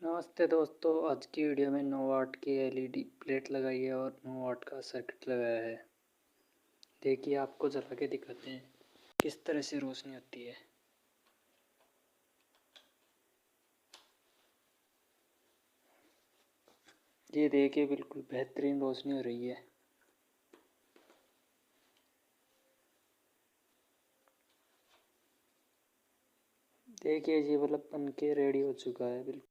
नमस्ते दोस्तों, आज की वीडियो में 9 वाट की एलईडी प्लेट लगाई है और 9 वाट का सर्किट लगाया है। देखिए, आपको जला के दिखाते हैं किस तरह से रोशनी होती है। ये देखिए, बिल्कुल बेहतरीन रोशनी हो रही है। देखिए, ये बल्ब बन के रेडी हो चुका है। बिल्कुल